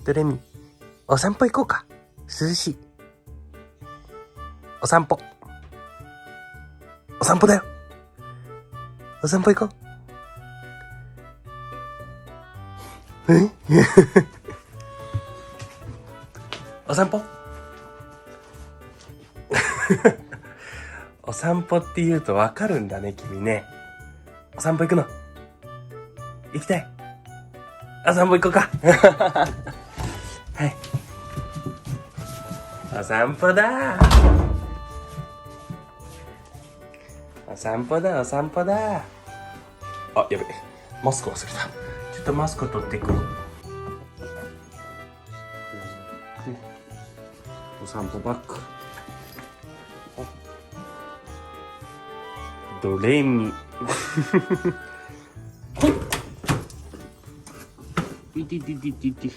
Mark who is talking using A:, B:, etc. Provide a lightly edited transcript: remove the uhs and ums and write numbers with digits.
A: ドレミ、お散歩行こうか。涼しい。お散歩。お散歩だよ。お散歩行こう。お散歩お散歩って言うとわかるんだね、君ね。お散歩行くの？行きたい？お散歩行こうか。はい。お散歩だ。お散歩だ、お散歩だ。あ、やべ。マスク忘れた。ちょっとマスク取ってくる。お散歩バッグ。ドレミ。いててててて。